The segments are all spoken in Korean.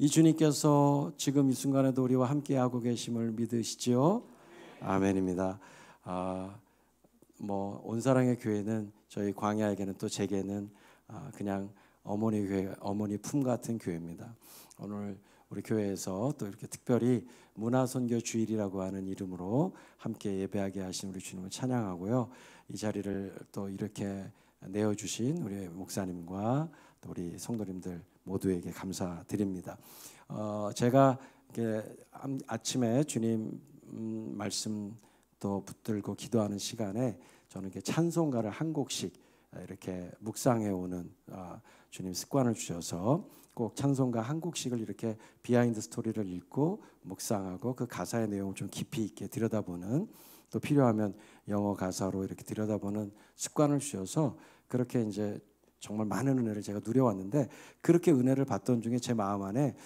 이 주님께서 지금 이 순간에도 우리와 함께하고 계심을 믿으시지요? 아멘입니다. 온사랑의 교회는 저희 광야에게는 또 제게는 그냥 어머니 교회, 어머니 품 같은 교회입니다. 오늘 우리 교회에서 또 이렇게 특별히 문화선교 주일이라고 하는 이름으로 함께 예배하게 하신 우리 주님을 찬양하고요. 이 자리를 또 이렇게 내어주신 우리 목사님과 또 우리 성도님들 모두에게 감사드립니다. 제가 이렇게 아침에 주님 말씀 또 붙들고 기도하는 시간에 저는 이렇게 찬송가를 한 곡씩 이렇게 묵상해 오는 주님 습관을 주셔서 꼭 찬송가 한 곡씩을 이렇게 비하인드 스토리를 읽고 묵상하고 그 가사의 내용을 좀 깊이 있게 들여다보는, 또 필요하면 영어 가사로 이렇게 들여다보는 습관을 주셔서 그렇게 이제 정말 많은 은혜를 제가 누려왔는데, 그렇게 은혜를 받던 중에 제 마음 안에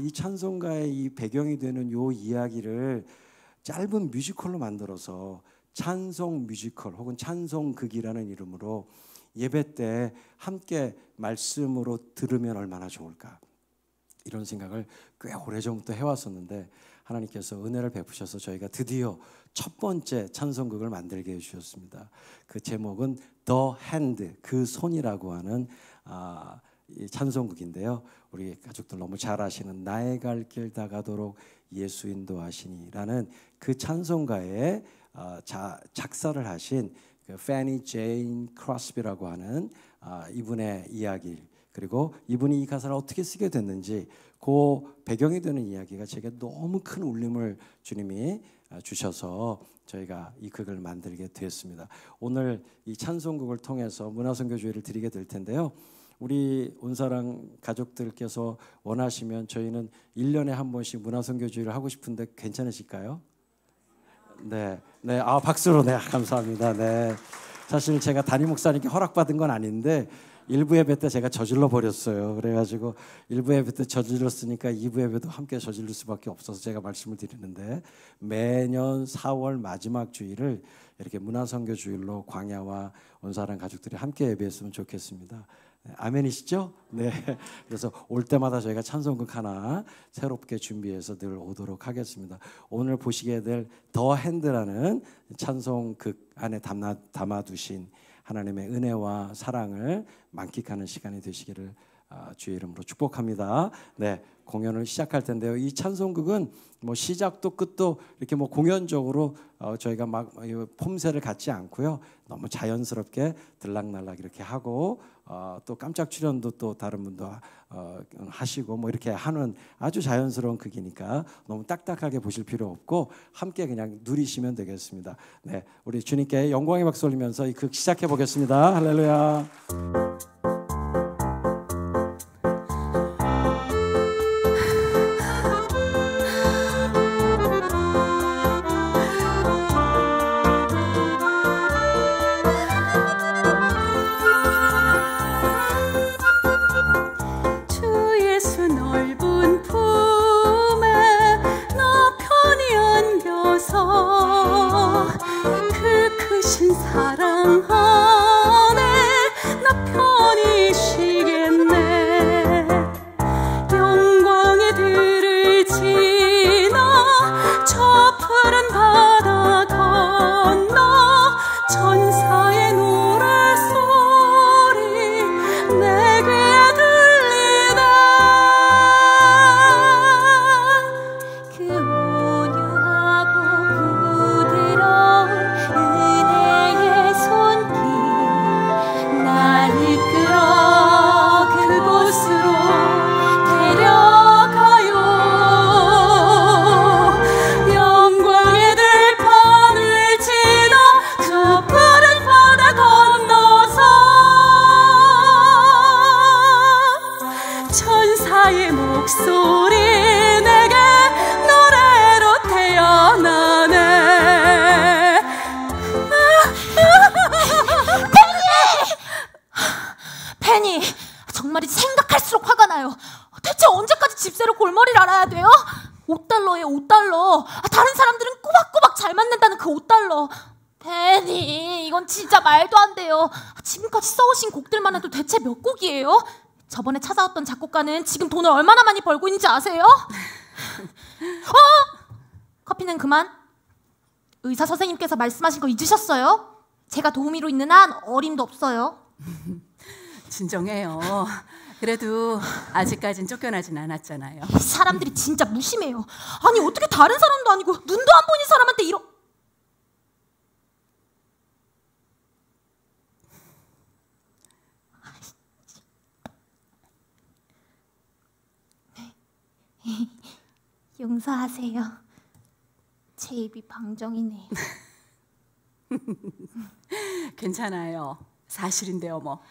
이 찬송가의 이 배경이 되는 요 이야기를 짧은 뮤지컬로 만들어서 찬송 뮤지컬 혹은 찬송극이라는 이름으로 예배 때 함께 말씀으로 들으면 얼마나 좋을까, 이런 생각을 꽤 오래전부터 해왔었는데 하나님께서 은혜를 베푸셔서 저희가 드디어 첫 번째 찬송극을 만들게 해주셨습니다. 그 제목은 The Hand, 그 손이라고 하는 이 찬송극인데요. 우리 가족들 너무 잘 아시는 나의 갈 길 다가도록 예수 인도하시니라는 그 찬송가에 작사를 하신 그 패니 제인 크로스비라고 하는 이분의 이야기, 그리고 이분이 이 가사를 어떻게 쓰게 됐는지 그 배경이 되는 이야기가 제게 너무 큰 울림을 주님이 주셔서 저희가 이 곡을 만들게 되었습니다. 오늘 이 찬송곡을 통해서 문화선교주의를 드리게 될 텐데요. 우리 온사랑 가족들께서 원하시면 저희는 1년에 한 번씩 문화선교주의를 하고 싶은데 괜찮으실까요? 네, 박수로 감사합니다. 네, 사실 제가 담임 목사님께 허락받은 건 아닌데 1부 예배 때 제가 저질러 버렸어요. 그래가지고 1부 예배 때 저질렀으니까 2부 예배도 함께 저질릴 수밖에 없어서 제가 말씀을 드리는데, 매년 4월 마지막 주일을 이렇게 문화선교 주일로 광야와 온사랑 가족들이 함께 예배했으면 좋겠습니다. 아멘이시죠? 네. 그래서 올 때마다 저희가 찬송극 하나 새롭게 준비해서 늘 오도록 하겠습니다. 오늘 보시게 될 더 핸드라는 찬송극 안에 담아두신 하나님의 은혜와 사랑을 만끽하는 시간이 되시기를 주의 이름으로 축복합니다. 네, 공연을 시작할 텐데요. 이 찬송극은 시작도 끝도 이렇게 공연적으로 저희가 막 폼새를 갖지 않고요. 너무 자연스럽게 들락날락 이렇게 하고 또 깜짝 출연도 또 다른 분도 하시고 이렇게 하는 아주 자연스러운 극이니까 너무 딱딱하게 보실 필요 없고 함께 그냥 누리시면 되겠습니다. 네, 우리 주님께 영광의 박수 올리면서 이 극 시작해 보겠습니다. 할렐루야. 사랑 안에 나 편히 쉬겠네. 영광의 들을 지나 저 푸른 바다 건너 천사의 노래소리 내 귀에 들리네. 그 온유하고 부드러운 은혜의 손길 날 이끌어 그곳으로 데려가요. 영광의 들판을 지나 저 푸른 바다 건너서 천사의 목소리 내게 노래로 태어나네. 페니! 정말이 생각할수록 화가 나요. 대체 언제까지 집세로 골머리를 앓아야 돼요? 5달러예요, 5달러. 다른 사람들은 꼬박꼬박 잘 맞는다는 그 5달러. 페니, 이건 진짜 말도 안 돼요. 지금까지 써오신 곡들만 해도 대체 몇 곡이에요? 저번에 찾아왔던 작곡가는 지금 돈을 얼마나 많이 벌고 있는지 아세요? 커피는 그만. 의사 선생님께서 말씀하신 거 잊으셨어요? 제가 도우미로 있는 한 어림도 없어요. 진정해요. 그래도 아직까진 쫓겨나진 않았잖아요. 사람들이 진짜 무심해요. 아니 어떻게 다른 사람도 아니고 눈도 안 보이는 사람한테 용서하세요. 제 입이 방정이네요. 괜찮아요. 사실인데요 뭐.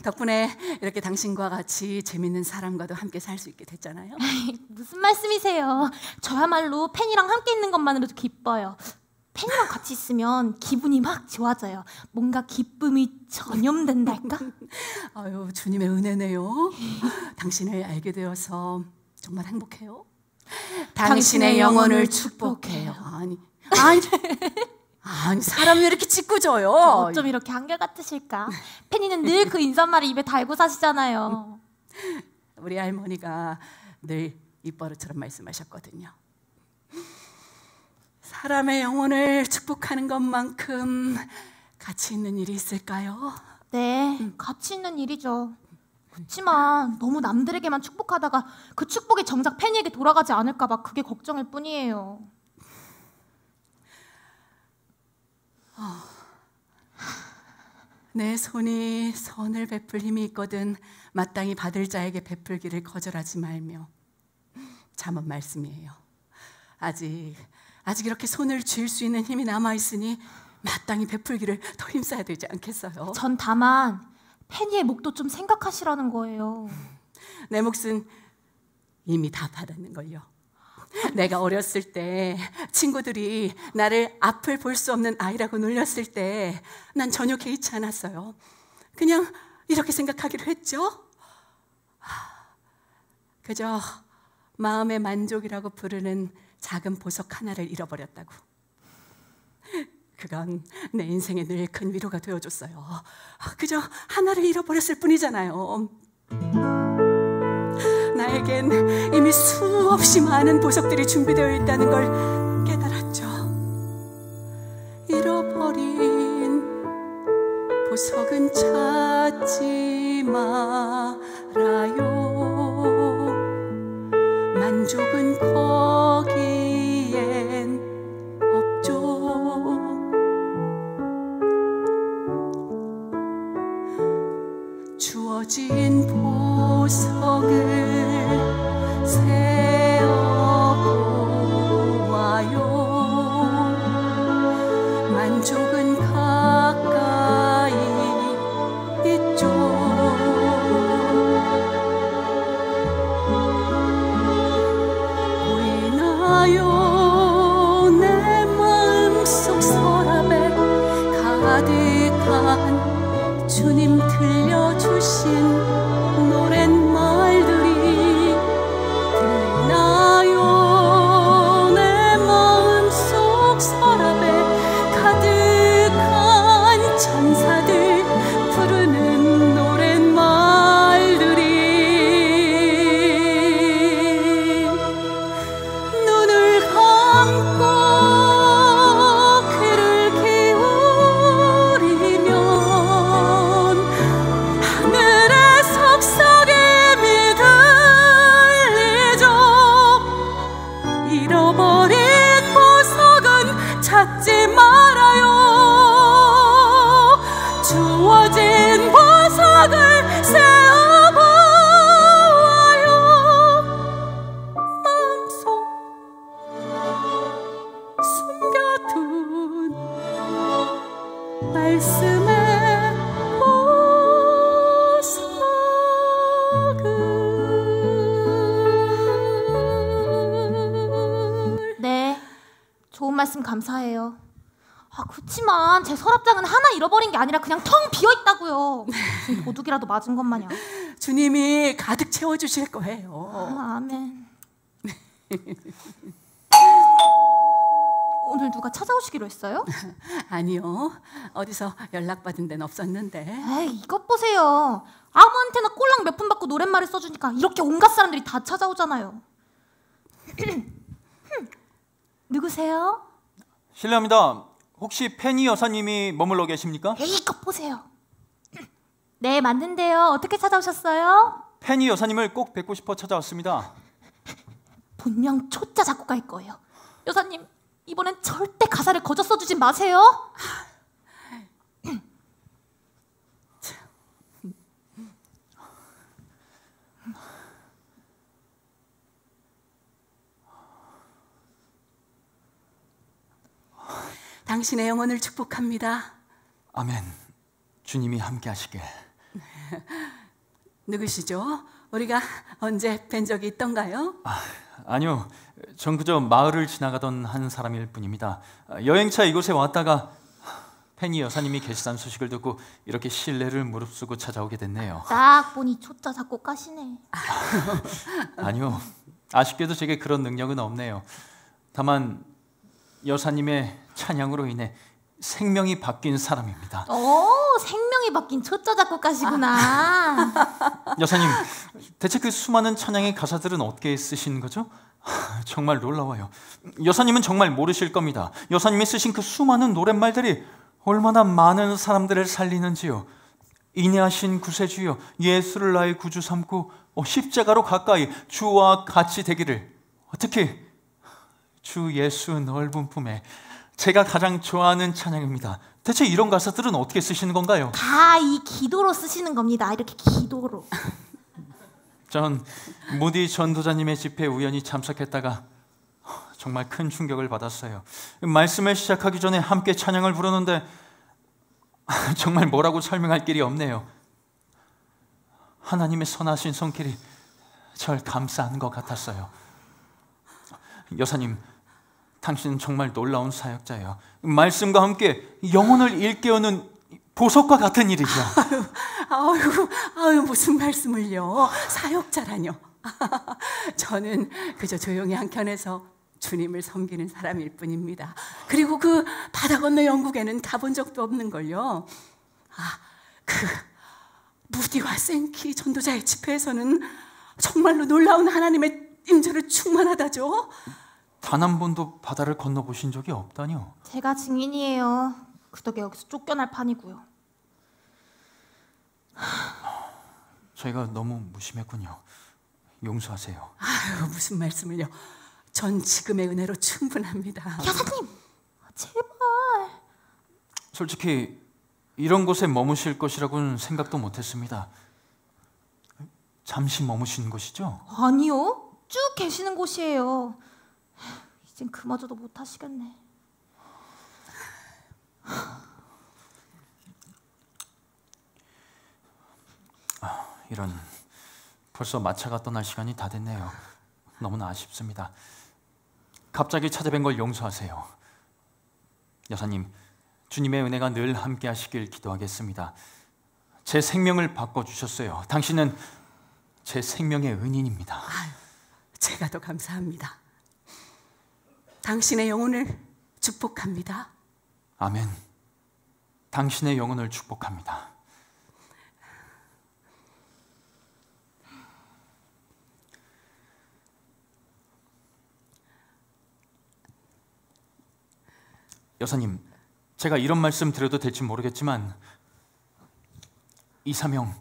덕분에 이렇게 당신과 같이 재밌는 사람과도 함께 살 수 있게 됐잖아요. 무슨 말씀이세요? 저야말로 팬이랑 함께 있는 것만으로도 기뻐요. 팬이랑 같이 있으면 기분이 막 좋아져요. 뭔가 기쁨이 전염된달까? 아유, 주님의 은혜네요. 당신을 알게 되어서 정말 행복해요. 당신의 영혼을 축복해요. 아니 사람이 왜 이렇게 짓궂어요? 어쩜 이렇게 한결같으실까? 팬이는 늘 그 인사말을 입에 달고 사시잖아요. 우리 할머니가 늘 입버릇처럼 말씀하셨거든요. 사람의 영혼을 축복하는 것만큼 가치 있는 일이 있을까요? 네, 가치 있는 일이죠. 그렇지만 너무 남들에게만 축복하다가 그 축복이 정작 팬이에게 돌아가지 않을까 봐 그게 걱정일 뿐이에요. 내 손이 선을 베풀 힘이 있거든 마땅히 받을 자에게 베풀기를 거절하지 말며. 잠언 말씀이에요. 아직 이렇게 손을 쥘 수 있는 힘이 남아있으니 마땅히 베풀기를 더 힘써야 되지 않겠어요? 전 다만 팬이의 목도 좀 생각하시라는 거예요. 내 몫은 이미 다 받았는걸요. 내가 어렸을 때 친구들이 나를 앞을 볼 수 없는 아이라고 놀렸을 때 난 전혀 개의치 않았어요. 그냥 이렇게 생각하기로 했죠. 그저 마음의 만족이라고 부르는 작은 보석 하나를 잃어버렸다고. 그건 내 인생에 늘 큰 위로가 되어줬어요. 그저 하나를 잃어버렸을 뿐이잖아요. 나에겐 이미 수없이 많은 보석들이 준비되어 있다는 걸 깨달았죠. 잃어버린 보석은 찾지 말아요. 만족은 거기엔 없죠. 주어진 보석을 세어보아요. 만족은 가까이 있죠. 보이나요? 내 마음속 서랍에 가득한 주님 들려주신 노랫말들이 들리나요? 내 마음속 서랍에 가득한 천사들 부르는 노랫말들이. 눈을 감고 귀를 기울이면 하늘의 속삭임이 들리죠. 잃어버린 보석은 찾지 말아요. 주어진 보석을 세어보아요. 마음속 숨겨둔 말씀의 보석을. 네, 좋은 말씀 감사해요. 그렇지만 제 서랍장은 하나 잃어버린 게 아니라 그냥 텅 비어있다고요. 무슨 도둑이라도 맞은 것 마냥. 주님이 가득 채워주실 거예요. 아멘. 오늘 누가 찾아오시기로 했어요? 아니요, 어디서 연락받은 데는 없었는데. 에이, 이것 보세요. 아무한테 나한테나 꼴랑 몇 푼 받고 노랫말을 써주니까 이렇게 온갖 사람들이 다 찾아오잖아요. 누구세요? 실례합니다. 혹시 페니 여사님이 머물러 계십니까? 에이, 이거 보세요. 네, 맞는데요. 어떻게 찾아오셨어요? 페니 여사님을 꼭 뵙고 싶어 찾아왔습니다. 분명 초짜 작곡가일 거예요. 여사님, 이번엔 절대 가사를 거저 써주지 마세요. 당신의 영혼을 축복합니다. 아멘. 주님이 함께 하시길. 누구시죠? 우리가 언제 뵌 적이 있던가요? 아니요. 전 그저 마을을 지나가던 한 사람일 뿐입니다. 여행차 이곳에 왔다가 페니 여사님이 계시다는 소식을 듣고 이렇게 신뢰를 무릅쓰고 찾아오게 됐네요. 딱 보니 초짜 작곡가시네. 아니요. 아쉽게도 제게 그런 능력은 없네요. 다만 여사님의 찬양으로 인해 생명이 바뀐 사람입니다. 오, 생명이 바뀐 초짜 작곡가시구나. 여사님, 대체 그 수많은 찬양의 가사들은 어떻게 쓰신 거죠? 정말 놀라워요. 여사님은 정말 모르실 겁니다. 여사님이 쓰신 그 수많은 노랫말들이 얼마나 많은 사람들을 살리는지요. 인내하신 구세주여, 예수를 나의 구주 삼고 십자가로 가까이 주와 같이 되기를. 특히 주 예수 넓은 품에, 제가 가장 좋아하는 찬양입니다. 대체 이런 가사들은 어떻게 쓰시는 건가요? 다 이 기도로 쓰시는 겁니다. 이렇게 기도로. 전 무디 전도자님의 집회에 우연히 참석했다가 정말 큰 충격을 받았어요. 말씀을 시작하기 전에 함께 찬양을 부르는데 정말 뭐라고 설명할 길이 없네요. 하나님의 선하신 손길이 절 감싸는 것 같았어요. 여사님, 당신은 정말 놀라운 사역자예요. 말씀과 함께 영혼을 일깨우는 보석과 같은 일이죠. 아유, 무슨 말씀을요? 사역자라뇨. 저는 그저 조용히 한켠에서 주님을 섬기는 사람일 뿐입니다. 그리고 그 바다 건너 영국에는 가본 적도 없는 걸요. 그 무디와 생키 전도자의 집회에서는 정말로 놀라운 하나님의 임재로 충만하다죠. 단 한 번도 바다를 건너보신 적이 없다뇨. 제가 증인이에요. 그 덕에 여기서 쫓겨날 판이고요. 저희가 너무 무심했군요. 용서하세요. 아유, 무슨 말씀을요. 전 지금의 은혜로 충분합니다. 여사님, 제발. 솔직히 이런 곳에 머무실 것이라고는 생각도 못했습니다. 잠시 머무신 곳이죠? 아니요, 쭉 계시는 곳이에요. 이젠 그마저도 못 하시겠네. 이런, 벌써 마차가 떠날 시간이 다 됐네요. 너무나 아쉽습니다. 갑자기 찾아뵌 걸 용서하세요. 여사님, 주님의 은혜가 늘 함께 하시길 기도하겠습니다. 제 생명을 바꿔주셨어요. 당신은 제 생명의 은인입니다. 제가 더 감사합니다. 당신의 영혼을 축복합니다. 아멘. 당신의 영혼을 축복합니다. 여사님, 제가 이런 말씀 드려도 될지 모르겠지만 이 사명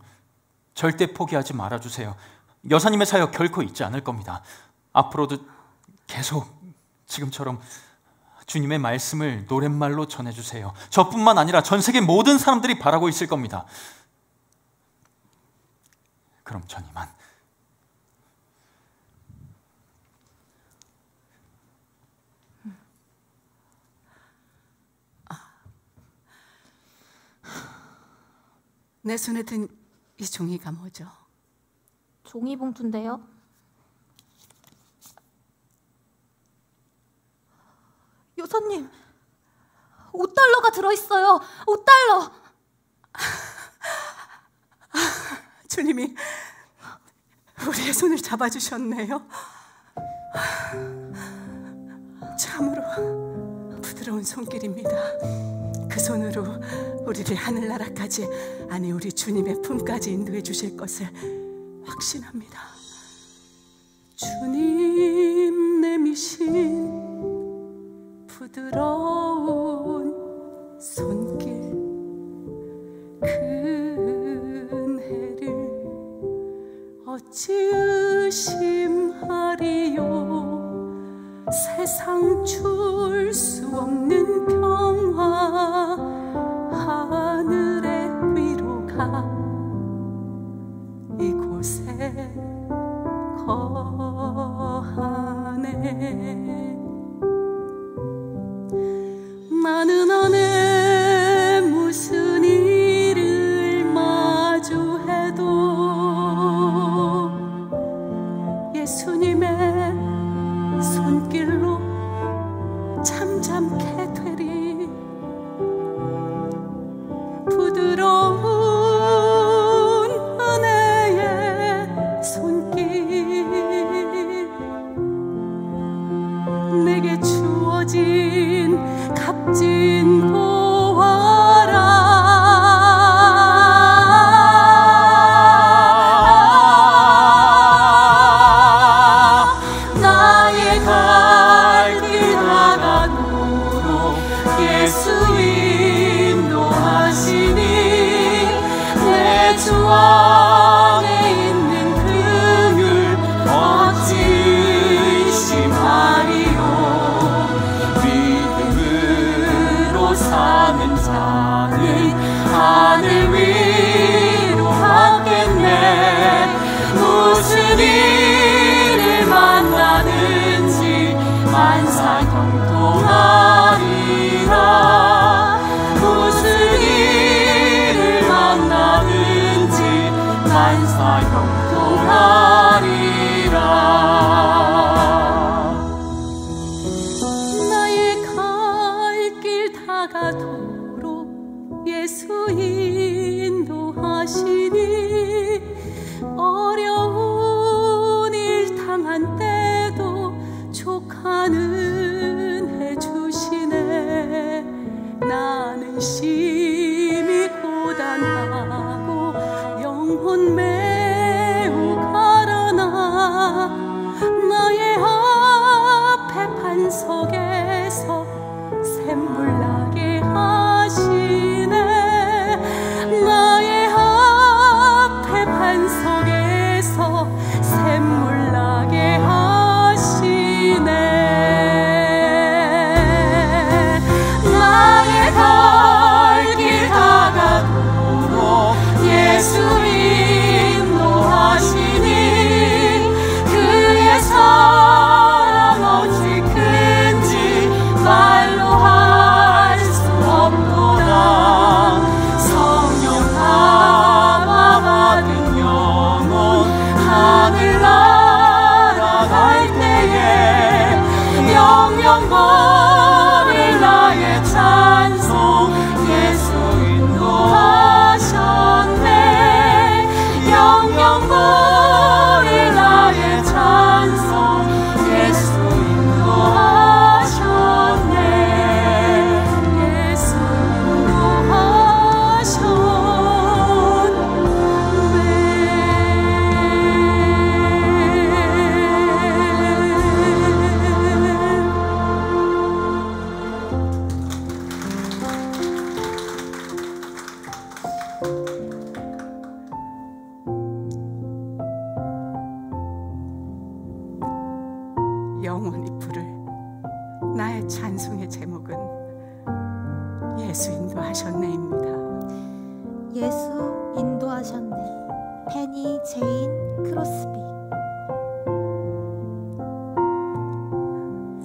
절대 포기하지 말아주세요. 여사님의 사역 결코 잊지 않을 겁니다. 앞으로도 계속 지금처럼 주님의 말씀을 노랫말로 전해주세요. 저뿐만 아니라 전 세계 모든 사람들이 바라고 있을 겁니다. 그럼 전 이만. 내 손에 든 이 종이가 뭐죠? 종이 봉투인데요. 여사님, 5달러가 들어있어요. 5달러. 주님이 우리의 손을 잡아주셨네요. 참으로 부드러운 손길입니다. 그 손으로 우리를 하늘나라까지, 아니 우리 주님의 품까지 인도해 주실 것을 확신합니다. 주님 내미신 부드러운 손길, 큰 해를 어찌 의심하리요. 세상 줄 수 없는 평화, 하늘의 위로가 이곳에 거하네. 나는 안에 무슨 일을 마주해도 예수님의 손길로 잠잠케 되리. 부드러운 은혜의 손길, 내게 주어진 값진 보화라. 나의 갈 길 다가도록 예수 인도하시니, 내 주 안에 있는 그를 어찌 의심하리요. 믿음으로 사는 자는 하늘 위로 가겠네. 무슨 일을 만나든지 만사형통하리라. 무슨 일을 만나든지 만사형통하리라. 나의 갈 길 다가도록 예수 인도하시니, 어려운 일 당한 때도 족하는 해 주시네. 나는 심히 고단하고 영혼 매우 가라나, 나의 앞에 반석에서 샘물 나게 하시네. 나의 앞에 반석에서 샘물 나게 하시네. 나의 갈 길 다가도록 예수 인도하시니, 그의 사랑 어찌 큰지 말로 할 수 없도다. 성령 감화 받은 영혼 하늘나라 갈 때에 영영 거릴 나의 찬송. 예수 인도하셨네. 영영 거릴 나의 찬송. 예수 인도하셨네. 예수 영원히 부를 나의 찬송의 제목은 예수 인도하셨네입니다. 예수 인도하셨네. 페니 제인 크로스비.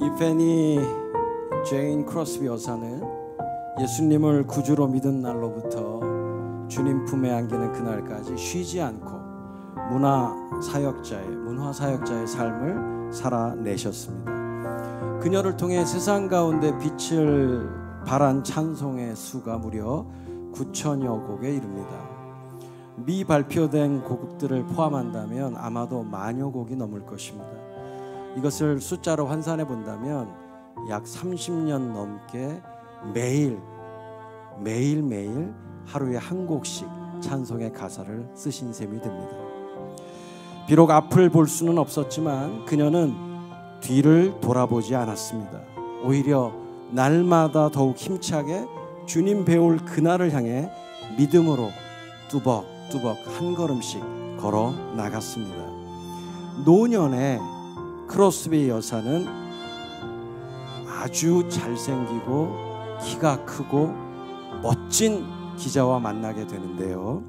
이 페니 제인 크로스비 여사는 예수님을 구주로 믿은 날로부터 주님 품에 안기는 그날까지 쉬지 않고 문화 사역자의 삶을 살아내셨습니다. 그녀를 통해 세상 가운데 빛을 발한 찬송의 수가 무려 9,000여 곡에 이릅니다. 미 발표된 곡들을 포함한다면 아마도 10,000여 곡이 넘을 것입니다. 이것을 숫자로 환산해 본다면 약 30년 넘게 매일 매일매일 하루에 한 곡씩 찬송의 가사를 쓰신 셈이 됩니다. 비록 앞을 볼 수는 없었지만 그녀는 뒤를 돌아보지 않았습니다. 오히려 날마다 더욱 힘차게 주님 배울 그날을 향해 믿음으로 뚜벅뚜벅 한 걸음씩 걸어 나갔습니다. 노년의 크로스비 여사는 아주 잘생기고 키가 크고 멋진 기자와 만나게 되는데요.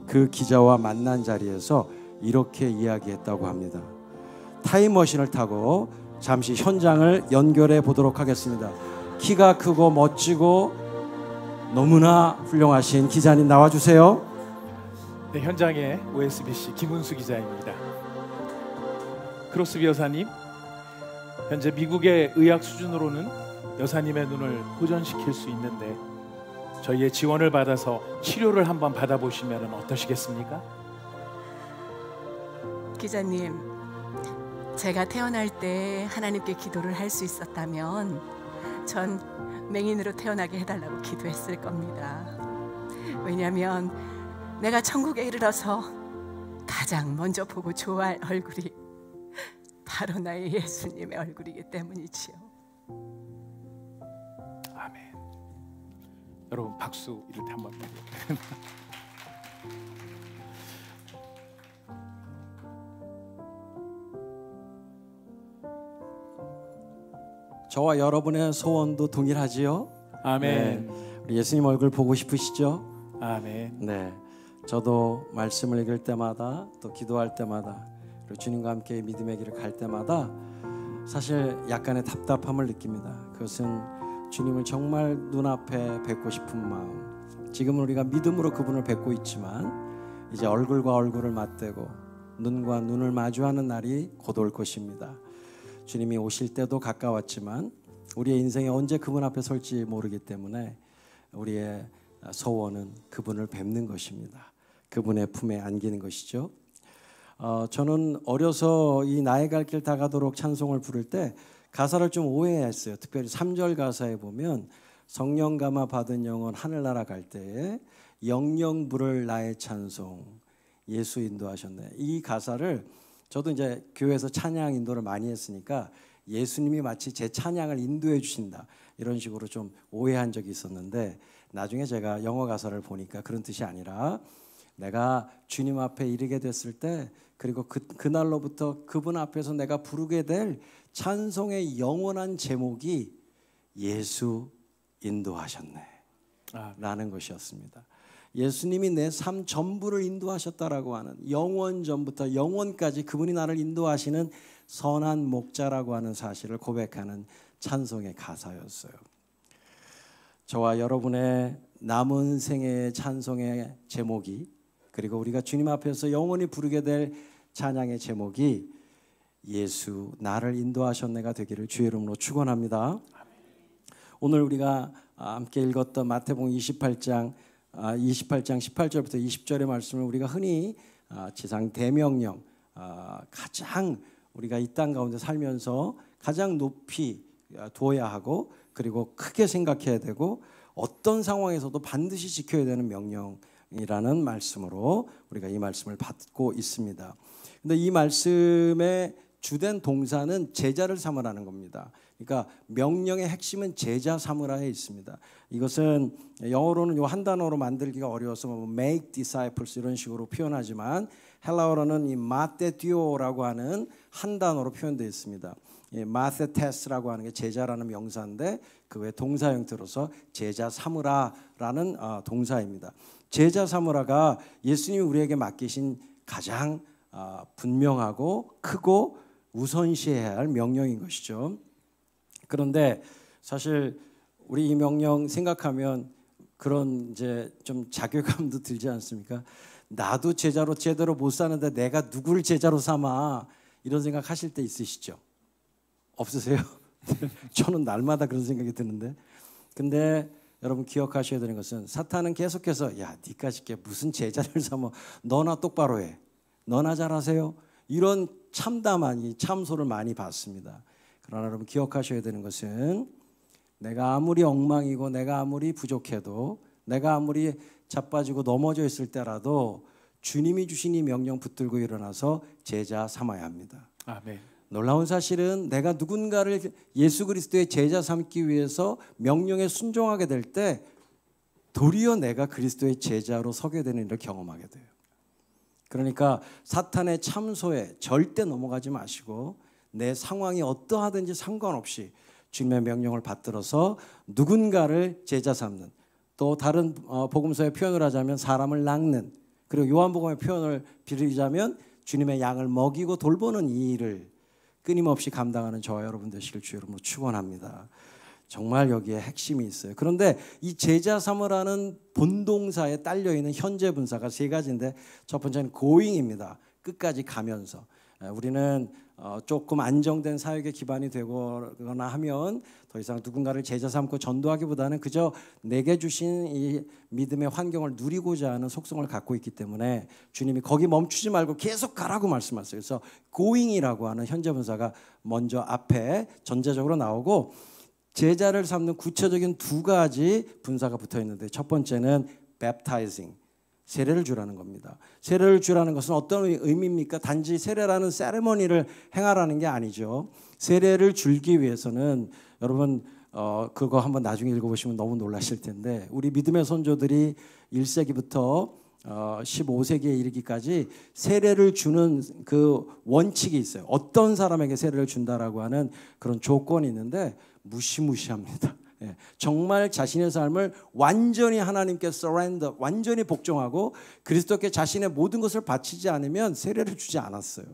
그 기자와 만난 자리에서 이렇게 이야기했다고 합니다. 타임머신을 타고 잠시 현장을 연결해 보도록 하겠습니다. 키가 크고 멋지고 너무나 훌륭하신 기자님 나와주세요. 네, 현장의 OSBC 김은수 기자입니다. 크로스비 여사님, 현재 미국의 의학 수준으로는 여사님의 눈을 호전시킬 수 있는데 저희의 지원을 받아서 치료를 한번 받아보시면 어떠시겠습니까? 기자님, 제가 태어날 때 하나님께 기도를 할 수 있었다면 전 맹인으로 태어나게 해달라고 기도했을 겁니다. 왜냐하면 내가 천국에 이르러서 가장 먼저 보고 좋아할 얼굴이 바로 나의 예수님의 얼굴이기 때문이지요. 아멘. 여러분 박수 이럴 때 한번 저와 여러분의 소원도 동일하지요? 아멘. 네, 우리 예수님 얼굴 보고 싶으시죠? 아멘. 네, 저도 말씀을 읽을 때마다 또 기도할 때마다 그리고 주님과 함께 믿음의 길을 갈 때마다 사실 약간의 답답함을 느낍니다. 그것은 주님을 정말 눈앞에 뵙고 싶은 마음. 지금은 우리가 믿음으로 그분을 뵙고 있지만 이제 얼굴과 얼굴을 맞대고 눈과 눈을 마주하는 날이 곧 올 것입니다. 주님이 오실 때도 가까웠지만 우리의 인생에 언제 그분 앞에 설지 모르기 때문에 우리의 소원은 그분을 뵙는 것입니다. 그분의 품에 안기는 것이죠. 저는 어려서 이 나의 갈 길 다가도록 찬송을 부를 때 가사를 좀 오해했어요. 특별히 3절 가사에 보면 성령 감화 받은 영혼 하늘나라 갈 때에 영영 부를 나의 찬송 예수 인도하셨네. 이 가사를 저도 이제 교회에서 찬양 인도를 많이 했으니까 예수님이 마치 제 찬양을 인도해 주신다 이런 식으로 좀 오해한 적이 있었는데 나중에 제가 영어 가사를 보니까 그런 뜻이 아니라 내가 주님 앞에 이르게 됐을 때 그리고 그날로부터 그분 앞에서 내가 부르게 될 찬송의 영원한 제목이 예수 인도하셨네 라는 것이었습니다. 예수님이 내 삶 전부를 인도하셨다라고 하는 영원 전부터 영원까지 그분이 나를 인도하시는 선한 목자라고 하는 사실을 고백하는 찬송의 가사였어요. 저와 여러분의 남은 생애의 찬송의 제목이 그리고 우리가 주님 앞에서 영원히 부르게 될 찬양의 제목이 예수 나를 인도하셨네가 되기를 주의 이름으로 축원합니다. 오늘 우리가 함께 읽었던 마태복음 28장 18절부터 20절의 말씀을 우리가 흔히 지상 대명령 가장 우리가 이 땅 가운데 살면서 가장 높이 두어야 하고 그리고 크게 생각해야 되고 어떤 상황에서도 반드시 지켜야 되는 명령이라는 말씀으로 우리가 이 말씀을 받고 있습니다. 근데 이 말씀의 주된 동사는 제자를 삼으라는 겁니다. 그러니까 명령의 핵심은 제자 삼으라에 있습니다. 이것은 영어로는 요 한 단어로 만들기가 어려워서 make disciples 이런 식으로 표현하지만 헬라어로는 이 마테티오라고 하는 한 단어로 표현되어 있습니다. 마테테스라고 하는 게 제자라는 명사인데 그 외 동사 형태로서 제자 삼으라라는 동사입니다. 제자 삼으라가 예수님이 우리에게 맡기신 가장 분명하고 크고 우선시해야 할 명령인 것이죠. 그런데 사실 우리 이 명령 생각하면 그런 이제 좀 자괴감도 들지 않습니까? 나도 제자로 제대로 못 사는데 내가 누구를 제자로 삼아 이런 생각하실 때 있으시죠? 없으세요? 저는 날마다 그런 생각이 드는데 근데 여러분 기억하셔야 되는 것은 사탄은 계속해서 야 니까짓 게 무슨 제자를 삼아 너나 똑바로 해 너나 잘하세요 이런 참담한 이 참소를 많이 받습니다. 그러나 여러분 기억하셔야 되는 것은 내가 아무리 엉망이고 내가 아무리 부족해도 내가 아무리 자빠지고 넘어져 있을 때라도 주님이 주신 이 명령 붙들고 일어나서 제자 삼아야 합니다. 아멘. 놀라운 사실은 내가 누군가를 예수 그리스도의 제자 삼기 위해서 명령에 순종하게 될 때 도리어 내가 그리스도의 제자로 서게 되는 일을 경험하게 돼요. 그러니까 사탄의 참소에 절대 넘어가지 마시고 내 상황이 어떠하든지 상관없이 주님의 명령을 받들어서 누군가를 제자 삼는, 또 다른 복음서의 표현을 하자면 사람을 낚는, 그리고 요한복음의 표현을 빌리자면 주님의 양을 먹이고 돌보는 이 일을 끊임없이 감당하는 저와 여러분 되시길 주 이름으로 축원합니다. 정말 여기에 핵심이 있어요. 그런데 이 제자 삼으라는 본동사에 딸려있는 현재 분사가 세 가지인데, 첫 번째는 going입니다. 끝까지 가면서. 우리는 조금 안정된 사역에 기반이 되거나 하면 더 이상 누군가를 제자 삼고 전도하기보다는 그저 내게 주신 이 믿음의 환경을 누리고자 하는 속성을 갖고 있기 때문에 주님이 거기 멈추지 말고 계속 가라고 말씀하셨어요. 그래서 going이라고 하는 현재 분사가 먼저 앞에 전제적으로 나오고, 제자를 삼는 구체적인 두 가지 분사가 붙어 있는데, 첫 번째는 baptizing, 세례를 주라는 겁니다. 세례를 주라는 것은 어떤 의미입니까? 단지 세례라는 세레머니를 행하라는 게 아니죠. 세례를 주기 위해서는 여러분 그거 한번 나중에 읽어보시면 너무 놀라실 텐데, 우리 믿음의 선조들이 1세기부터 15세기에 이르기까지 세례를 주는 그 원칙이 있어요. 어떤 사람에게 세례를 준다라고 하는 그런 조건이 있는데 무시무시합니다. 정말 자신의 삶을 완전히 하나님께 surrender, 완전히 복종하고 그리스도께 자신의 모든 것을 바치지 않으면 세례를 주지 않았어요.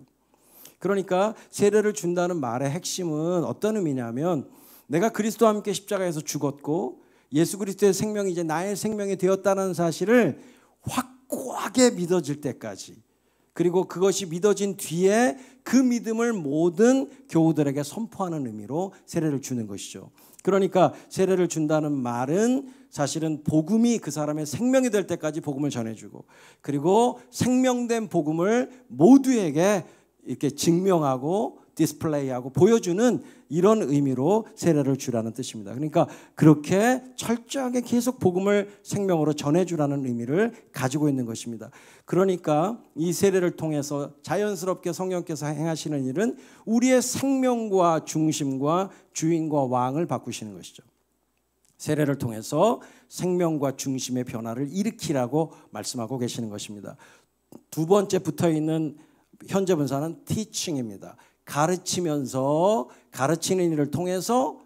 그러니까 세례를 준다는 말의 핵심은 어떤 의미냐면, 내가 그리스도와 함께 십자가에서 죽었고 예수 그리스도의 생명이 이제 나의 생명이 되었다는 사실을 확고하게 믿어질 때까지, 그리고 그것이 믿어진 뒤에 그 믿음을 모든 교우들에게 선포하는 의미로 세례를 주는 것이죠. 그러니까 세례를 준다는 말은 사실은 복음이 그 사람의 생명이 될 때까지 복음을 전해주고, 그리고 생명된 복음을 모두에게 이렇게 증명하고 디스플레이하고 보여주는 이런 의미로 세례를 주라는 뜻입니다. 그러니까 그렇게 철저하게 계속 복음을 생명으로 전해주라는 의미를 가지고 있는 것입니다. 그러니까 이 세례를 통해서 자연스럽게 성령께서 행하시는 일은 우리의 생명과 중심과 주인과 왕을 바꾸시는 것이죠. 세례를 통해서 생명과 중심의 변화를 일으키라고 말씀하고 계시는 것입니다. 두 번째 붙어있는 현재 분사는 teaching입니다. 가르치면서, 가르치는 일을 통해서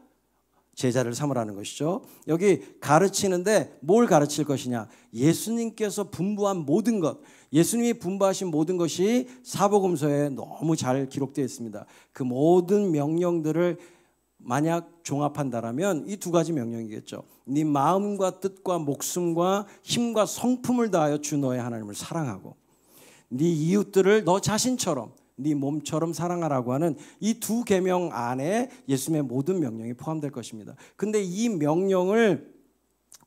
제자를 삼으라는 것이죠. 여기 가르치는데 뭘 가르칠 것이냐? 예수님께서 분부한 모든 것, 예수님이 분부하신 모든 것이 사복음서에 너무 잘 기록되어 있습니다. 그 모든 명령들을 만약 종합한다라면 이 두 가지 명령이겠죠. 네 마음과 뜻과 목숨과 힘과 성품을 다하여 주 너의 하나님을 사랑하고, 네 이웃들을 너 자신처럼, 네 몸처럼 사랑하라고 하는 이 두 계명 안에 예수님의 모든 명령이 포함될 것입니다. 근데 이 명령을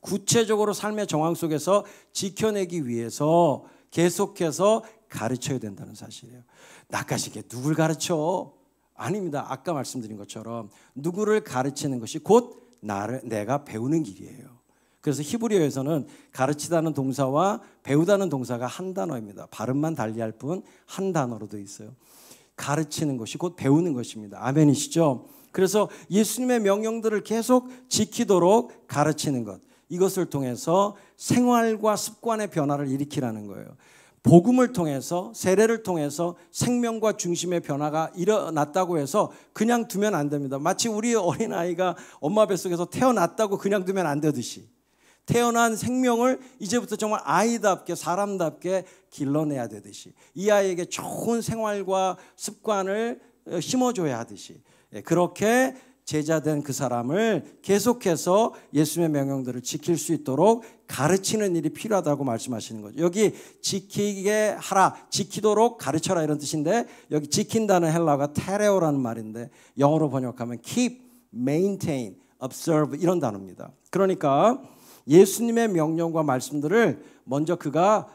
구체적으로 삶의 정황 속에서 지켜내기 위해서 계속해서 가르쳐야 된다는 사실이에요. 낯가시게 누굴 가르쳐? 아닙니다. 아까 말씀드린 것처럼 누구를 가르치는 것이 곧 내가 배우는 길이에요. 그래서 히브리어에서는 가르치다는 동사와 배우다는 동사가 한 단어입니다. 발음만 달리할 뿐 한 단어로 되어 있어요. 가르치는 것이 곧 배우는 것입니다. 아멘이시죠? 그래서 예수님의 명령들을 계속 지키도록 가르치는 것, 이것을 통해서 생활과 습관의 변화를 일으키라는 거예요. 복음을 통해서, 세례를 통해서 생명과 중심의 변화가 일어났다고 해서 그냥 두면 안 됩니다. 마치 우리 어린아이가 엄마 뱃속에서 태어났다고 그냥 두면 안 되듯이, 태어난 생명을 이제부터 정말 아이답게, 사람답게 길러내야 되듯이, 이 아이에게 좋은 생활과 습관을 심어줘야 하듯이, 그렇게 제자된 그 사람을 계속해서 예수님의 명령들을 지킬 수 있도록 가르치는 일이 필요하다고 말씀하시는 거죠. 여기 지키게 하라, 지키도록 가르쳐라 이런 뜻인데, 여기 지킨다는 헬라어가 테레오라는 말인데 영어로 번역하면 keep, maintain, observe 이런 단어입니다. 그러니까 예수님의 명령과 말씀들을 먼저 그가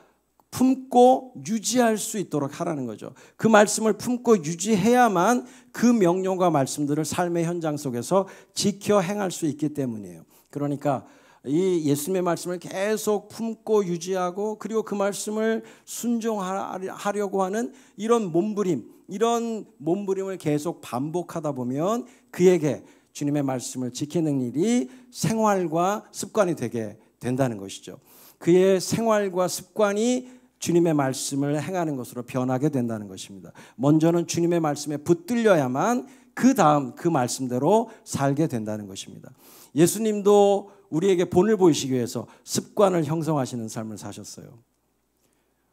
품고 유지할 수 있도록 하라는 거죠. 그 말씀을 품고 유지해야만 그 명령과 말씀들을 삶의 현장 속에서 지켜 행할 수 있기 때문이에요. 그러니까 이 예수님의 말씀을 계속 품고 유지하고 그리고 그 말씀을 순종하려고 하는 이런 몸부림을 계속 반복하다 보면 그에게 주님의 말씀을 지키는 일이 생활과 습관이 되게 된다는 것이죠. 그의 생활과 습관이 주님의 말씀을 행하는 것으로 변하게 된다는 것입니다. 먼저는 주님의 말씀에 붙들려야만 그 다음 그 말씀대로 살게 된다는 것입니다. 예수님도 우리에게 본을 보이시기 위해서 습관을 형성하시는 삶을 사셨어요.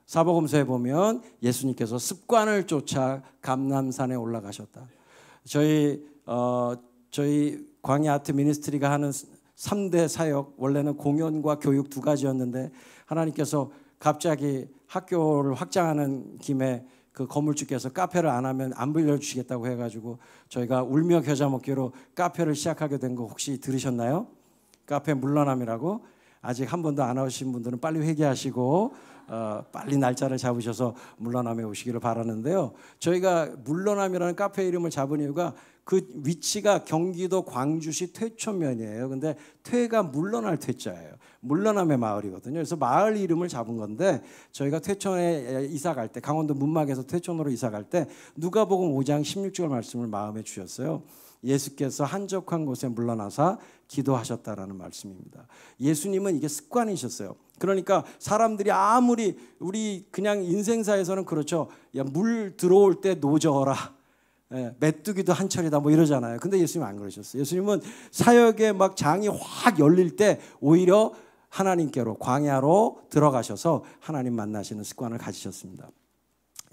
사복음서에 보면 예수님께서 습관을 쫓아 감람산에 올라가셨다. 저희 광야 아트 미니스트리가 하는 3대 사역, 원래는 공연과 교육 두 가지였는데 하나님께서 갑자기 학교를 확장하는 김에 그 건물주께서 카페를 안 하면 안 빌려주시겠다고 해가지고 저희가 울며 겨자 먹기로 카페를 시작하게 된 거 혹시 들으셨나요? 카페 물러남이라고. 아직 한 번도 안 오신 분들은 빨리 회개하시고 빨리 날짜를 잡으셔서 물러남에 오시기를 바라는데요. 저희가 물러남이라는 카페 이름을 잡은 이유가 그 위치가 경기도 광주시 퇴촌면이에요. 근데 퇴가 물러날 퇴자예요. 물러남의 마을이거든요. 그래서 마을 이름을 잡은 건데 저희가 퇴촌에 이사 갈 때 강원도 문막에서 퇴촌으로 이사 갈 때 누가복음 5장 16절 말씀을 마음에 주셨어요. 예수께서 한적한 곳에 물러나사 기도하셨다라는 말씀입니다. 예수님은 이게 습관이셨어요. 그러니까 사람들이 아무리 우리 그냥 인생사에서는 그렇죠. 야, 물 들어올 때 노저어라. 메뚜기도 한철이다 뭐 이러잖아요. 근데 예수님은 안 그러셨어요. 예수님은 사역에 막 장이 확 열릴 때 오히려 하나님께로 광야로 들어가셔서 하나님 만나시는 습관을 가지셨습니다.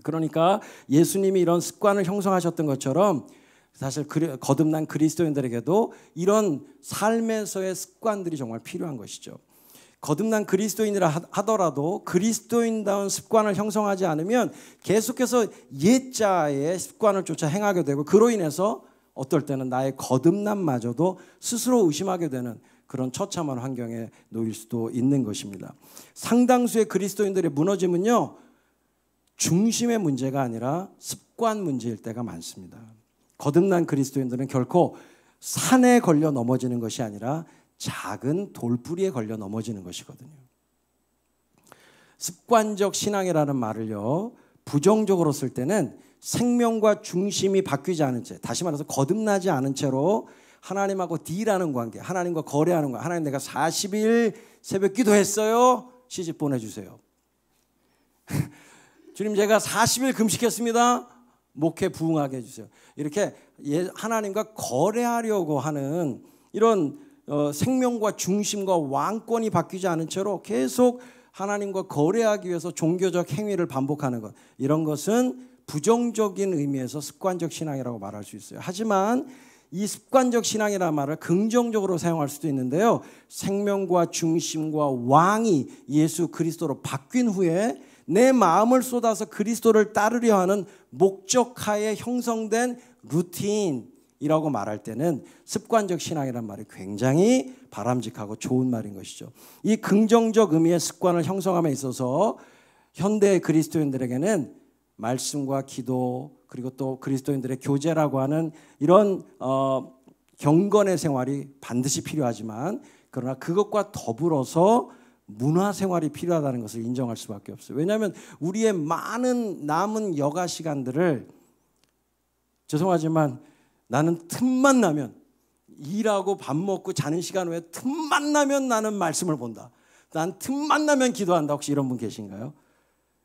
그러니까 예수님이 이런 습관을 형성하셨던 것처럼 사실 거듭난 그리스도인들에게도 이런 삶에서의 습관들이 정말 필요한 것이죠. 거듭난 그리스도인이라 하더라도 그리스도인다운 습관을 형성하지 않으면 계속해서 옛자의 습관을 쫓아 행하게 되고 그로 인해서 어떨 때는 나의 거듭남마저도 스스로 의심하게 되는 그런 처참한 환경에 놓일 수도 있는 것입니다. 상당수의 그리스도인들의 무너짐은요, 중심의 문제가 아니라 습관 문제일 때가 많습니다. 거듭난 그리스도인들은 결코 산에 걸려 넘어지는 것이 아니라 작은 돌뿌리에 걸려 넘어지는 것이거든요. 습관적 신앙이라는 말을요, 부정적으로 쓸 때는 생명과 중심이 바뀌지 않은 채, 다시 말해서 거듭나지 않은 채로 하나님하고 딜하는 관계, 하나님과 거래하는 관계. 하나님, 내가 40일 새벽 기도했어요. 시집 보내주세요. 주님, 제가 40일 금식했습니다. 목회 부응하게 해주세요. 이렇게 하나님과 거래하려고 하는 이런 생명과 중심과 왕권이 바뀌지 않은 채로 계속 하나님과 거래하기 위해서 종교적 행위를 반복하는 것, 이런 것은 부정적인 의미에서 습관적 신앙이라고 말할 수 있어요. 하지만 이 습관적 신앙이라는 말을 긍정적으로 사용할 수도 있는데요, 생명과 중심과 왕이 예수 그리스도로 바뀐 후에 내 마음을 쏟아서 그리스도를 따르려 하는 목적하에 형성된 루틴이라고 말할 때는 습관적 신앙이라는 말이 굉장히 바람직하고 좋은 말인 것이죠. 이 긍정적 의미의 습관을 형성함에 있어서 현대 그리스도인들에게는 말씀과 기도, 그리고 또 그리스도인들의 교제라고 하는 이런 경건의 생활이 반드시 필요하지만, 그러나 그것과 더불어서 문화생활이 필요하다는 것을 인정할 수밖에 없어요. 왜냐하면 우리의 많은 남은 여가 시간들을, 죄송하지만 나는 틈만 나면, 일하고 밥 먹고 자는 시간 외에 틈만 나면 나는 말씀을 본다, 난 틈만 나면 기도한다. 혹시 이런 분 계신가요?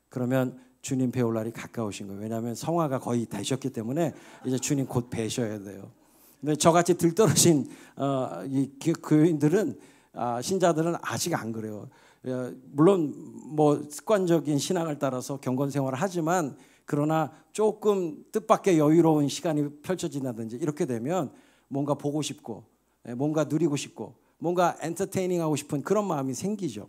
그러면 주님 배울 날이 가까우신 거예요. 왜냐하면 성화가 거의 되셨기 때문에 이제 주님 곧 뵈셔야 돼요. 근데 저같이 들떨어진 이 교인들은, 신자들은 아직 안 그래요. 물론 뭐 습관적인 신앙을 따라서 경건 생활을 하지만, 그러나 조금 뜻밖의 여유로운 시간이 펼쳐진다든지 이렇게 되면 뭔가 보고 싶고, 뭔가 누리고 싶고, 뭔가 엔터테이닝하고 싶은 그런 마음이 생기죠.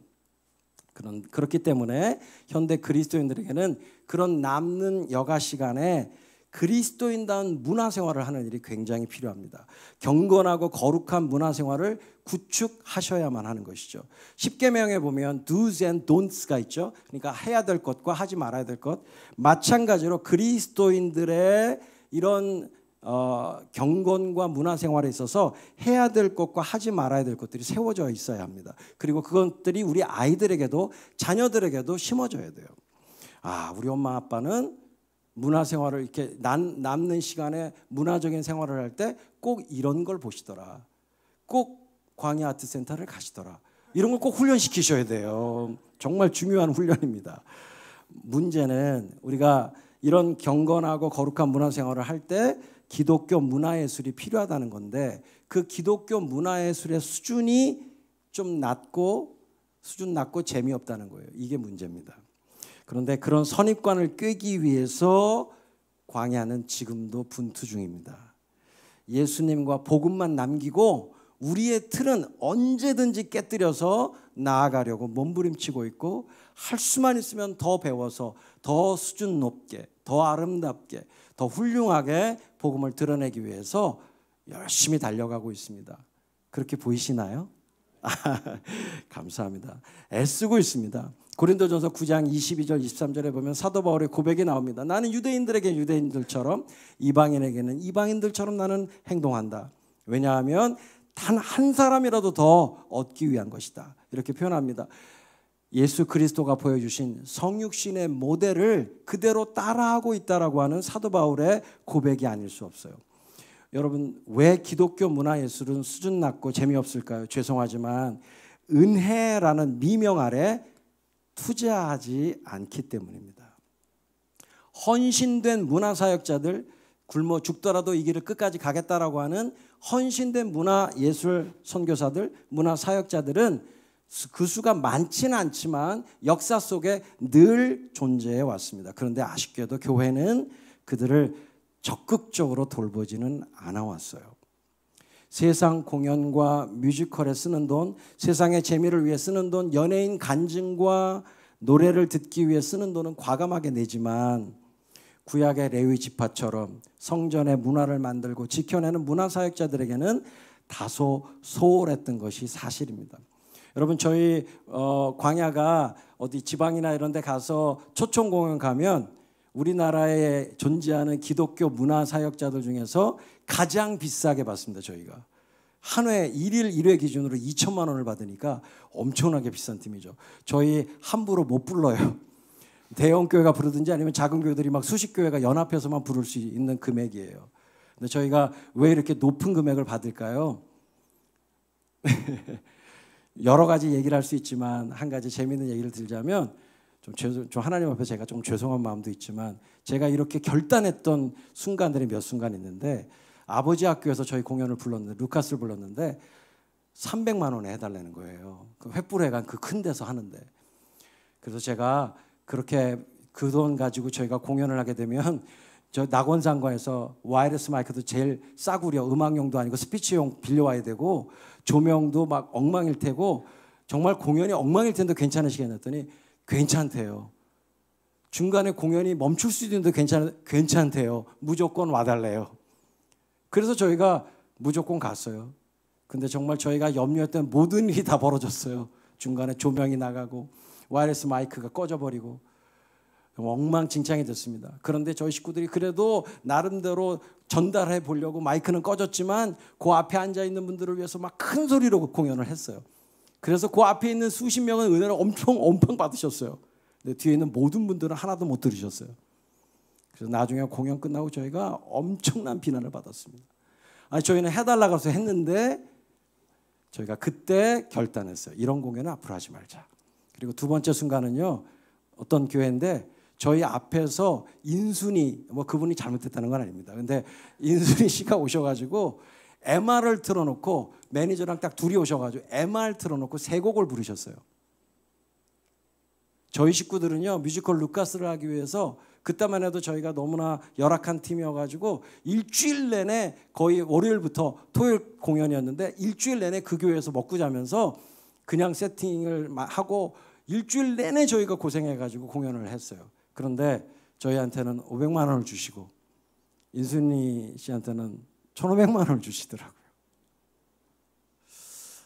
그렇기 때문에 현대 그리스도인들에게는 그런 남는 여가 시간에 그리스도인다운 문화생활을 하는 일이 굉장히 필요합니다. 경건하고 거룩한 문화생활을 구축하셔야만 하는 것이죠. 십계명에 보면 do's and don'ts가 있죠. 그러니까 해야 될 것과 하지 말아야 될 것. 마찬가지로 그리스도인들의 이런 경건과 문화생활에 있어서 해야 될 것과 하지 말아야 될 것들이 세워져 있어야 합니다. 그리고 그것들이 우리 아이들에게도 자녀들에게도 심어져야 돼요. 우리 엄마 아빠는 문화생활을 이렇게 남는 시간에 문화적인 생활을 할 때 꼭 이런 걸 보시더라. 꼭 광야 아트센터를 가시더라. 이런 걸 꼭 훈련시키셔야 돼요. 정말 중요한 훈련입니다. 문제는 우리가 이런 경건하고 거룩한 문화생활을 할 때 기독교 문화예술이 필요하다는 건데 그 기독교 문화예술의 수준이 좀 수준 낮고 재미없다는 거예요. 이게 문제입니다. 그런데 그런 선입관을 꿰기 위해서 광야는 지금도 분투 중입니다. 예수님과 복음만 남기고 우리의 틀은 언제든지 깨뜨려서 나아가려고 몸부림치고 있고 할 수만 있으면 더 배워서 더 수준 높게, 더 아름답게, 더 훌륭하게 복음을 드러내기 위해서 열심히 달려가고 있습니다. 그렇게 보이시나요? 감사합니다. 애쓰고 있습니다. 고린도전서 9장 22절 23절에 보면 사도 바울의 고백이 나옵니다. 나는 유대인들에게 유대인들처럼 이방인에게는 이방인들처럼 나는 행동한다. 왜냐하면 단 한 사람이라도 더 얻기 위한 것이다. 이렇게 표현합니다. 예수 그리스도가 보여주신 성육신의 모델을 그대로 따라하고 있다라고 하는 사도 바울의 고백이 아닐 수 없어요. 여러분, 왜 기독교 문화예술은 수준 낮고 재미없을까요? 죄송하지만 은혜라는 미명 아래 투자하지 않기 때문입니다. 헌신된 문화사역자들, 굶어 죽더라도 이 길을 끝까지 가겠다라고 하는 헌신된 문화예술 선교사들, 문화사역자들은 그 수가 많지는 않지만 역사 속에 늘 존재해 왔습니다. 그런데 아쉽게도 교회는 그들을 적극적으로 돌보지는 않아 왔어요. 세상 공연과 뮤지컬에 쓰는 돈, 세상의 재미를 위해 쓰는 돈, 연예인 간증과 노래를 듣기 위해 쓰는 돈은 과감하게 내지만 구약의 레위 지파처럼 성전의 문화를 만들고 지켜내는 문화사역자들에게는 다소 소홀했던 것이 사실입니다. 여러분, 저희 광야가 어디 지방이나 이런 데 가서 초청 공연 가면 우리나라에 존재하는 기독교 문화사역자들 중에서 가장 비싸게 받습니다. 저희가 한 회 1일 1회 기준으로 2천만 원을 받으니까 엄청나게 비싼 팀이죠. 저희 함부로 못 불러요. 대형 교회가 부르든지 아니면 작은 교회들이 막 수십 교회가 연합해서만 부를 수 있는 금액이에요. 근데 저희가 왜 이렇게 높은 금액을 받을까요? 여러 가지 얘기를 할 수 있지만 한 가지 재미있는 얘기를 들자면 좀 하나님 앞에 제가 좀 죄송한 마음도 있지만 제가 이렇게 결단했던 순간들이 몇 순간 있는데 아버지 학교에서 저희 공연을 불렀는데 루카스를 불렀는데 300만 원에 해달라는 거예요. 그 횃불회관 그 큰 데서 하는데 그래서 제가 그렇게 그 돈 가지고 저희가 공연을 하게 되면 저 낙원상가에서 와이어리스 마이크도 제일 싸구려 음악용도 아니고 스피치용 빌려와야 되고 조명도 막 엉망일 테고 정말 공연이 엉망일 텐데 괜찮으시겠냐 했더니 괜찮대요. 중간에 공연이 멈출 수도 있는데 괜찮대요. 무조건 와달래요. 그래서 저희가 무조건 갔어요. 근데 정말 저희가 염려했던 모든 일이 다 벌어졌어요. 중간에 조명이 나가고 와이어리스 마이크가 꺼져버리고 엉망진창이 됐습니다. 그런데 저희 식구들이 그래도 나름대로 전달해 보려고 마이크는 꺼졌지만 그 앞에 앉아있는 분들을 위해서 막 큰 소리로 공연을 했어요. 그래서 그 앞에 있는 수십 명은 은혜를 엄청 받으셨어요. 근데 뒤에 있는 모든 분들은 하나도 못 들으셨어요. 그래서 나중에 공연 끝나고 저희가 엄청난 비난을 받았습니다. 아니 저희는 해달라고 해서 했는데 저희가 그때 결단했어요. 이런 공연은 앞으로 하지 말자. 그리고 두 번째 순간은요. 어떤 교회인데 저희 앞에서 인순이 뭐 그분이 잘못했다는 건 아닙니다. 근데 인순이 씨가 오셔가지고 MR을 틀어놓고 매니저랑 딱 둘이 오셔가지고 MR 틀어놓고 세 곡을 부르셨어요. 저희 식구들은요 뮤지컬 루카스를 하기 위해서 그때만 해도 저희가 너무나 열악한 팀이어가지고 일주일 내내 거의 월요일부터 토요일 공연이었는데 일주일 내내 그 교회에서 먹고 자면서 그냥 세팅을 하고 일주일 내내 저희가 고생해가지고 공연을 했어요. 그런데 저희한테는 500만 원을 주시고 인순이 씨한테는 1,500만 원을 주시더라고요.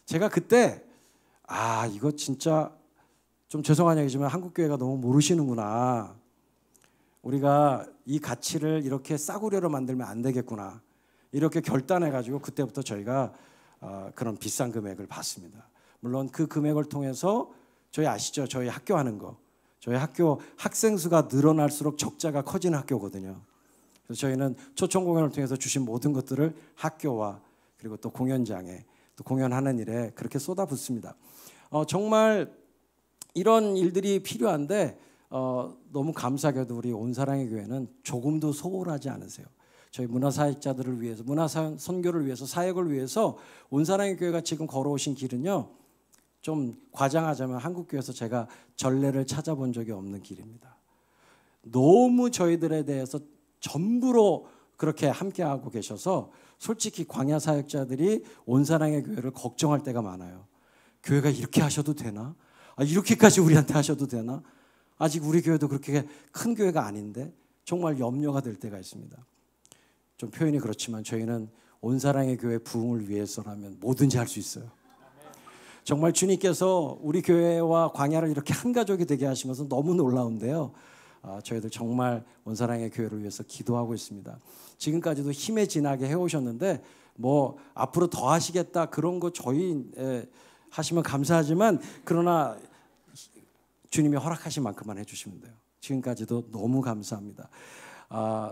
제가 그때 이거 진짜 좀 죄송한 얘기지만 한국교회가 너무 모르시는구나. 우리가 이 가치를 이렇게 싸구려로 만들면 안 되겠구나. 이렇게 결단해가지고 그때부터 저희가 그런 비싼 금액을 받습니다. 물론 그 금액을 통해서 저희 아시죠? 저희 학교 하는 거. 저희 학교 학생 수가 늘어날수록 적자가 커지는 학교거든요. 그래서 저희는 초청 공연을 통해서 주신 모든 것들을 학교와 그리고 또 공연장에 또 공연하는 일에 그렇게 쏟아붓습니다. 정말 이런 일들이 필요한데 너무 감사하게도 우리 온사랑의 교회는 조금도 소홀하지 않으세요. 저희 문화사역자들을 위해서, 문화선교를 위해서, 사역을 위해서 온사랑의 교회가 지금 걸어오신 길은요, 좀 과장하자면 한국교회에서 제가 전례를 찾아본 적이 없는 길입니다. 너무 저희들에 대해서 전부로 그렇게 함께하고 계셔서 솔직히 광야 사역자들이 온사랑의 교회를 걱정할 때가 많아요. 교회가 이렇게 하셔도 되나? 이렇게까지 우리한테 하셔도 되나? 아직 우리 교회도 그렇게 큰 교회가 아닌데 정말 염려가 될 때가 있습니다. 좀 표현이 그렇지만 저희는 온사랑의 교회 부흥을 위해서라면 뭐든지 할 수 있어요. 정말 주님께서 우리 교회와 광야를 이렇게 한 가족이 되게 하신 것은 너무 놀라운데요. 저희들 정말 온사랑의 교회를 위해서 기도하고 있습니다. 지금까지도 힘에 지나게 해오셨는데 뭐 앞으로 더 하시겠다 그런 거 저희 하시면 감사하지만 그러나 주님이 허락하신 만큼만 해주시면 돼요. 지금까지도 너무 감사합니다.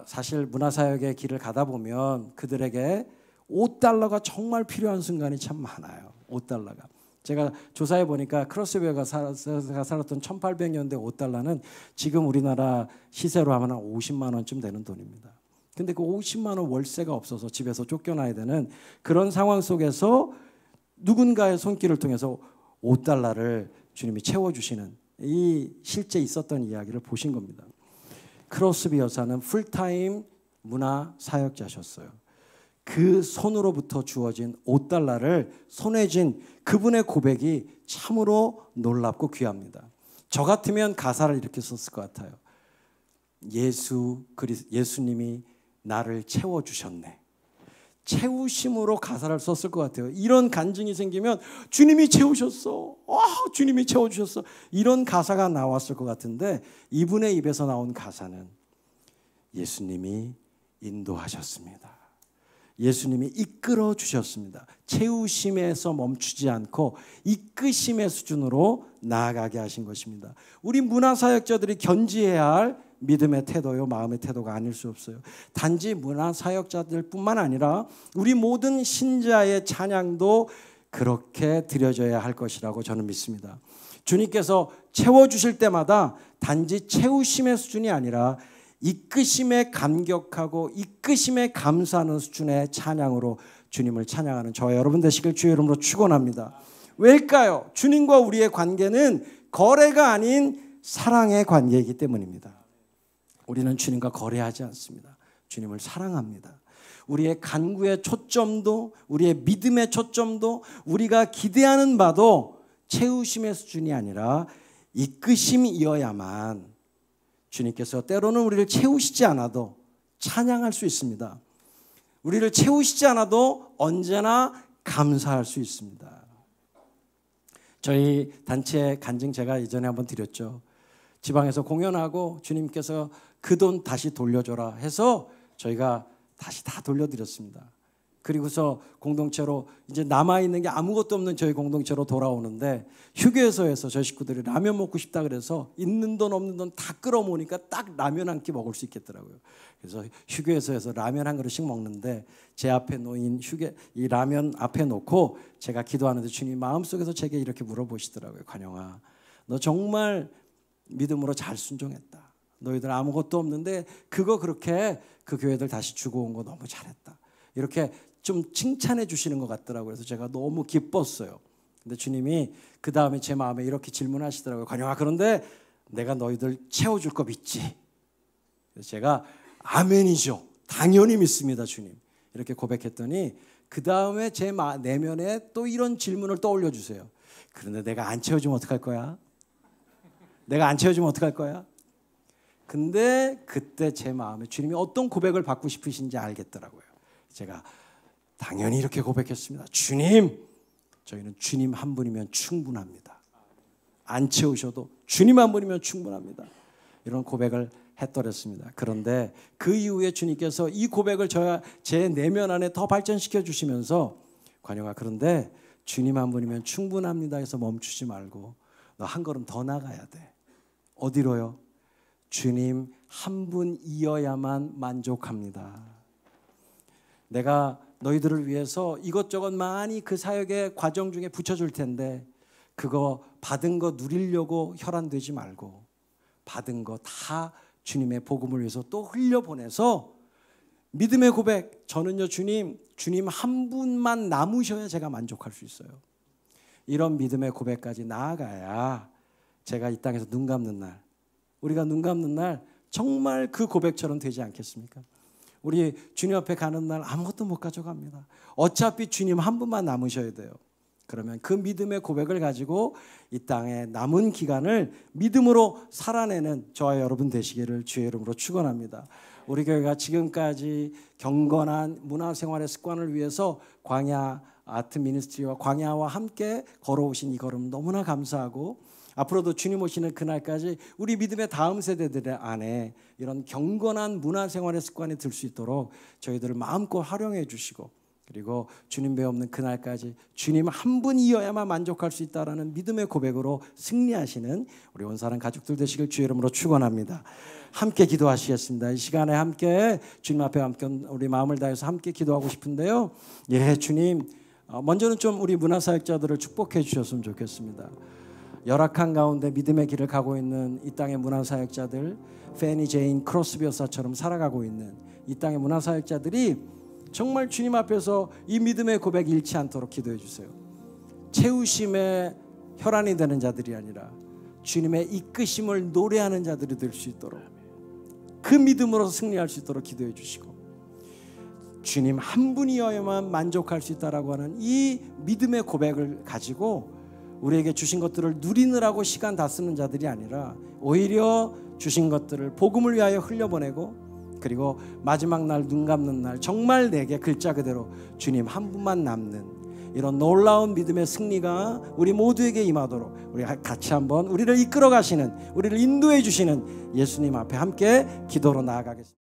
사실 문화사역의 길을 가다 보면 그들에게 $5가 정말 필요한 순간이 참 많아요. $5가. 제가 조사해 보니까 크로스웨어가 살았던 1800년대 $5는 지금 우리나라 시세로 하면 한 50만 원쯤 되는 돈입니다. 근데 그 50만 원 월세가 없어서 집에서 쫓겨나야 되는 그런 상황 속에서 누군가의 손길을 통해서 $5를 주님이 채워주시는 이 실제 있었던 이야기를 보신 겁니다. 크로스비 여사는 풀타임 문화 사역자셨어요. 그 손으로부터 주어진 $5를 손에 쥔 그분의 고백이 참으로 놀랍고 귀합니다. 저 같으면 가사를 이렇게 썼을 것 같아요. 예수님이 나를 채워주셨네. 채우심으로 가사를 썼을 것 같아요. 이런 간증이 생기면 주님이 채우셨어. 주님이 채워주셨어. 이런 가사가 나왔을 것 같은데 이분의 입에서 나온 가사는 예수님이 인도하셨습니다. 예수님이 이끌어 주셨습니다. 채우심에서 멈추지 않고 이끄심의 수준으로 나아가게 하신 것입니다. 우리 문화사역자들이 견지해야 할 믿음의 태도요, 마음의 태도가 아닐 수 없어요. 단지 문화사역자들뿐만 아니라 우리 모든 신자의 찬양도 그렇게 드려져야 할 것이라고 저는 믿습니다. 주님께서 채워주실 때마다 단지 채우심의 수준이 아니라 이끄심에 감격하고 이끄심에 감사하는 수준의 찬양으로 주님을 찬양하는 저와 여러분 되시길 주의 이름으로 축원합니다. 왜일까요? 주님과 우리의 관계는 거래가 아닌 사랑의 관계이기 때문입니다. 우리는 주님과 거래하지 않습니다. 주님을 사랑합니다. 우리의 간구의 초점도 우리의 믿음의 초점도 우리가 기대하는 바도 채우심의 수준이 아니라 이끄심이어야만 주님께서 때로는 우리를 채우시지 않아도 찬양할 수 있습니다. 우리를 채우시지 않아도 언제나 감사할 수 있습니다. 저희 단체 간증 제가 이전에 한번 드렸죠. 지방에서 공연하고 주님께서 그 돈 다시 돌려줘라 해서 저희가 다시 다 돌려드렸습니다. 그리고서 공동체로 이제 남아있는 게 아무것도 없는 저희 공동체로 돌아오는데 휴게소에서 저희 식구들이 라면 먹고 싶다 그래서 있는 돈 없는 돈 다 끌어모으니까 딱 라면 한 끼 먹을 수 있겠더라고요. 그래서 휴게소에서 라면 한 그릇씩 먹는데 제 앞에 놓인 이 라면 앞에 놓고 제가 기도하는데 주님이 마음속에서 제게 이렇게 물어보시더라고요. 관영아, 너 정말 믿음으로 잘 순종했다. 너희들 아무것도 없는데 그거 그렇게 그 교회들 다시 주고 온 거 너무 잘했다. 이렇게 좀 칭찬해 주시는 것 같더라고요. 그래서 제가 너무 기뻤어요. 근데 주님이 그 다음에 제 마음에 이렇게 질문하시더라고요. 관영아, 그런데 내가 너희들 채워줄 거 믿지? 그래서 제가 아멘이죠. 당연히 믿습니다, 주님. 이렇게 고백했더니 그 다음에 제 내면에 또 이런 질문을 떠올려 주세요. 그런데 내가 안 채워주면 어떡할 거야? 내가 안 채워주면 어떡할 거야? 근데 그때 제 마음에 주님이 어떤 고백을 받고 싶으신지 알겠더라고요. 제가 당연히 이렇게 고백했습니다. 주님, 저희는 주님 한 분이면 충분합니다. 안 채우셔도 주님 한 분이면 충분합니다. 이런 고백을 했더랬습니다. 그런데 그 이후에 주님께서 이 고백을 제 내면 안에 더 발전시켜 주시면서 관영아, 그런데 주님 한 분이면 충분합니다 해서 멈추지 말고 너 한 걸음 더 나가야 돼. 어디로요? 주님 한 분이어야만 만족합니다. 내가 너희들을 위해서 이것저것 많이 그 사역의 과정 중에 붙여줄 텐데 그거 받은 거 누리려고 혈안되지 말고 받은 거 다 주님의 복음을 위해서 또 흘려보내서 믿음의 고백, 저는요 주님 한 분만 남으셔야 제가 만족할 수 있어요. 이런 믿음의 고백까지 나아가야 제가 이 땅에서 눈 감는 날, 우리가 눈 감는 날 정말 그 고백처럼 되지 않겠습니까? 우리 주님 앞에 가는 날 아무것도 못 가져갑니다. 어차피 주님 한 분만 남으셔야 돼요. 그러면 그 믿음의 고백을 가지고 이 땅에 남은 기간을 믿음으로 살아내는 저와 여러분 되시기를 주의 이름으로 축원합니다. 우리 교회가 지금까지 경건한 문화생활의 습관을 위해서 광야 아트 미니스트리와 광야와 함께 걸어오신 이 걸음 너무나 감사하고 앞으로도 주님 오시는 그날까지 우리 믿음의 다음 세대들 안에 이런 경건한 문화생활의 습관이 들 수 있도록 저희들을 마음껏 활용해 주시고 그리고 주님 배 없는 그날까지 주님 한 분이어야만 만족할 수 있다라는 믿음의 고백으로 승리하시는 우리 온사람 가족들 되시길 주의 이름으로 축원합니다. 함께 기도하시겠습니다. 이 시간에 함께 주님 앞에 함께 우리 마음을 다해서 함께 기도하고 싶은데요. 예, 주님 먼저는 좀 우리 문화사역자들을 축복해 주셨으면 좋겠습니다. 열악한 가운데 믿음의 길을 가고 있는 이 땅의 문화사역자들, 페니 제인 크로스비 여사처럼 살아가고 있는 이 땅의 문화사역자들이 정말 주님 앞에서 이 믿음의 고백 잃지 않도록 기도해 주세요. 채우심의 혈안이 되는 자들이 아니라 주님의 이끄심을 노래하는 자들이 될 수 있도록 그 믿음으로 승리할 수 있도록 기도해 주시고 주님 한 분이어야만 만족할 수 있다라고 하는 이 믿음의 고백을 가지고 우리에게 주신 것들을 누리느라고 시간 다 쓰는 자들이 아니라 오히려 주신 것들을 복음을 위하여 흘려보내고 그리고 마지막 날 눈 감는 날 정말 내게 글자 그대로 주님 한 분만 남는 이런 놀라운 믿음의 승리가 우리 모두에게 임하도록 우리 같이 한번 우리를 이끌어 가시는 우리를 인도해 주시는 예수님 앞에 함께 기도로 나아가겠습니다.